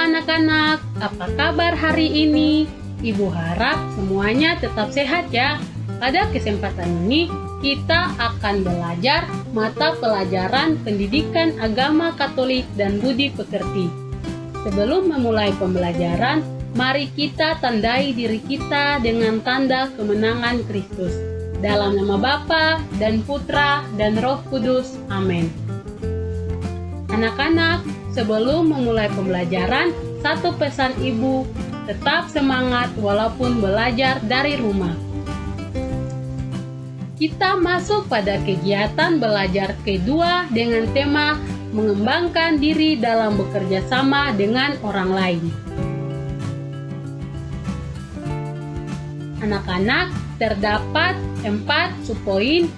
anak-anak, apa kabar hari ini? Ibu harap semuanya tetap sehat ya. Pada kesempatan ini, kita akan belajar mata pelajaran Pendidikan Agama Katolik dan Budi Pekerti. Sebelum memulai pembelajaran, mari kita tandai diri kita dengan tanda kemenangan Kristus. Dalam nama Bapa dan Putra dan Roh Kudus. Amin. Anak-anak, sebelum memulai pembelajaran, satu pesan ibu, tetap semangat walaupun belajar dari rumah. Kita masuk pada kegiatan belajar kedua dengan tema mengembangkan diri dalam bekerja sama dengan orang lain. Anak-anak, terdapat 4 subpoin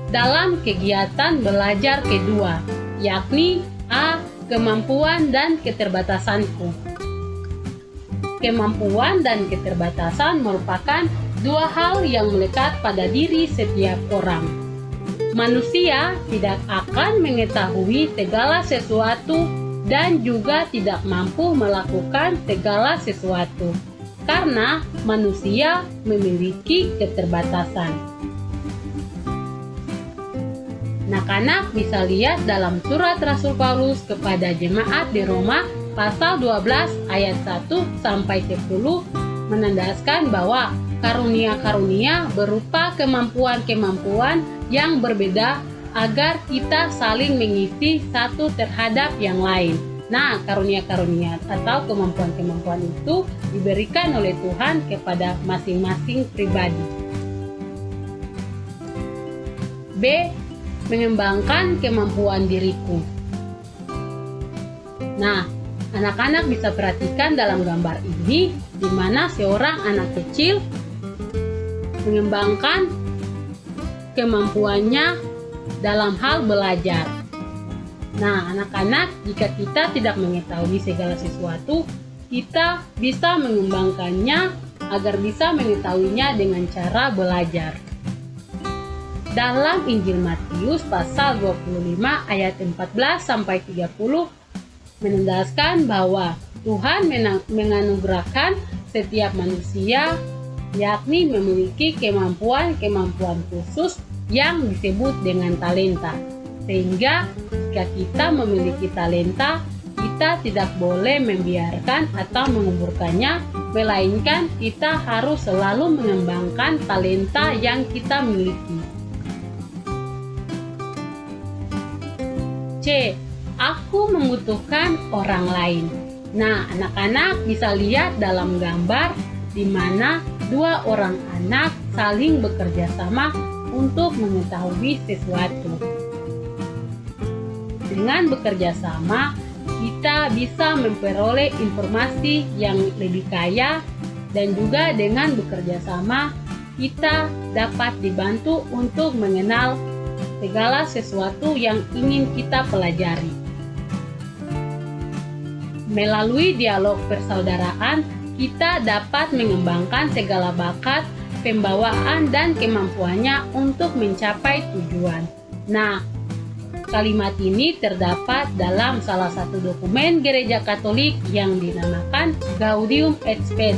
dalam kegiatan belajar kedua, yakni A. Kemampuan dan keterbatasanku. Kemampuan dan keterbatasan merupakan dua hal yang melekat pada diri setiap orang. Manusia tidak akan mengetahui segala sesuatu dan juga tidak mampu melakukan segala sesuatu, karena manusia memiliki keterbatasan. Anak-anak bisa lihat dalam surat Rasul Paulus kepada jemaat di Roma pasal 12 ayat 1-10 menandaskan bahwa karunia-karunia berupa kemampuan-kemampuan yang berbeda agar kita saling mengisi satu terhadap yang lain. Nah, karunia-karunia atau kemampuan-kemampuan itu diberikan oleh Tuhan kepada masing-masing pribadi. B. Mengembangkan kemampuan diriku. Nah, anak-anak bisa perhatikan dalam gambar ini di mana seorang anak kecil mengembangkan kemampuannya dalam hal belajar. Nah, anak-anak, jika kita tidak mengetahui segala sesuatu, kita bisa mengembangkannya agar bisa mengetahuinya dengan cara belajar. Dalam Injil Matius pasal 25 ayat 14-30 menandaskan bahwa Tuhan menganugerahkan setiap manusia yakni memiliki kemampuan-kemampuan khusus yang disebut dengan talenta. Sehingga jika kita memiliki talenta, kita tidak boleh membiarkan atau menguburkannya, melainkan kita harus selalu mengembangkan talenta yang kita miliki. C. Aku membutuhkan orang lain. Nah, anak-anak bisa lihat dalam gambar di mana dua orang anak saling bekerja sama untuk mengetahui sesuatu. Dengan bekerja sama, kita bisa memperoleh informasi yang lebih kaya, dan juga dengan bekerja sama, kita dapat dibantu untuk mengenal segala sesuatu yang ingin kita pelajari. Melalui dialog persaudaraan, kita dapat mengembangkan segala bakat, pembawaan, dan kemampuannya untuk mencapai tujuan. Nah, kalimat ini terdapat dalam salah satu dokumen Gereja Katolik yang dinamakan Gaudium et Spes,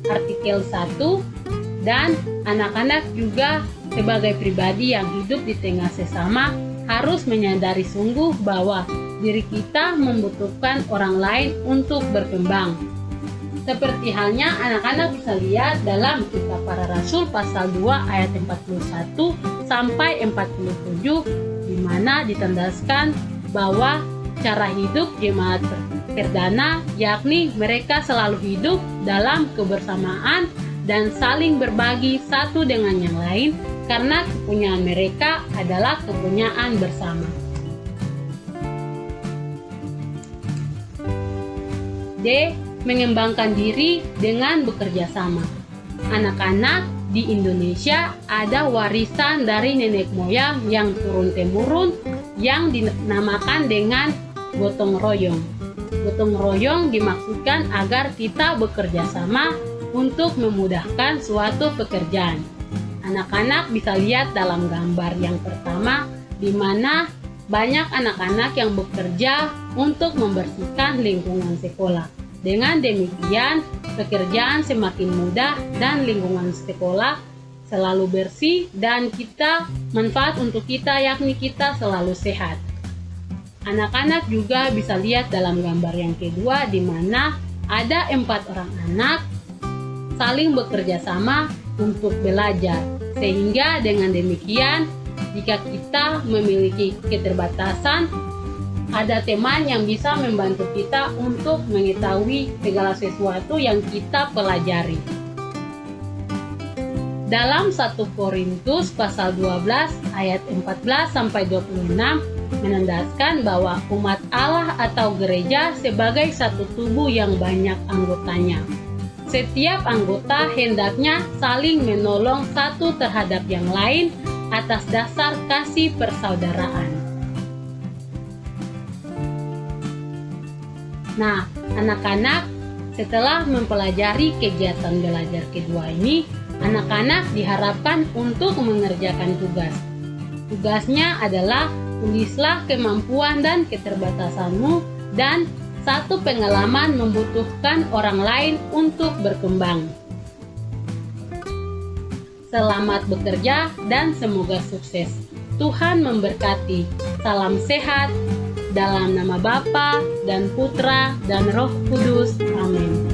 artikel 1, dan anak-anak juga sebagai pribadi yang hidup di tengah sesama harus menyadari sungguh bahwa diri kita membutuhkan orang lain untuk berkembang. Seperti halnya anak-anak bisa lihat dalam Kitab Para Rasul pasal 2 ayat 41-47 di mana ditandaskan bahwa cara hidup jemaat perdana yakni mereka selalu hidup dalam kebersamaan dan saling berbagi satu dengan yang lain karena kepunyaan mereka adalah kepunyaan bersama. D. Mengembangkan diri dengan bekerja sama. Anak-anak, di Indonesia ada warisan dari nenek moyang yang turun-temurun yang dinamakan dengan gotong royong. Gotong royong dimaksudkan agar kita bekerja sama untuk memudahkan suatu pekerjaan. Anak-anak bisa lihat dalam gambar yang pertama di mana banyak anak-anak yang bekerja untuk membersihkan lingkungan sekolah. Dengan demikian, pekerjaan semakin mudah dan lingkungan sekolah selalu bersih dan manfaat untuk kita yakni kita selalu sehat. Anak-anak juga bisa lihat dalam gambar yang kedua di mana ada 4 orang anak saling bekerja sama untuk belajar. Sehingga dengan demikian, jika kita memiliki keterbatasan, ada teman yang bisa membantu kita untuk mengetahui segala sesuatu yang kita pelajari. Dalam 1 Korintus pasal 12 ayat 14 sampai 26 menandaskan bahwa umat Allah atau gereja sebagai satu tubuh yang banyak anggotanya. Setiap anggota hendaknya saling menolong satu terhadap yang lain atas dasar kasih persaudaraan. Nah, anak-anak, setelah mempelajari kegiatan belajar kedua ini, anak-anak diharapkan untuk mengerjakan tugas. Tugasnya adalah tulislah kemampuan dan keterbatasanmu dan satu pengalaman membutuhkan orang lain untuk berkembang. Selamat bekerja dan semoga sukses. Tuhan memberkati. Salam sehat dalam nama Bapa dan Putra dan Roh Kudus. Amin.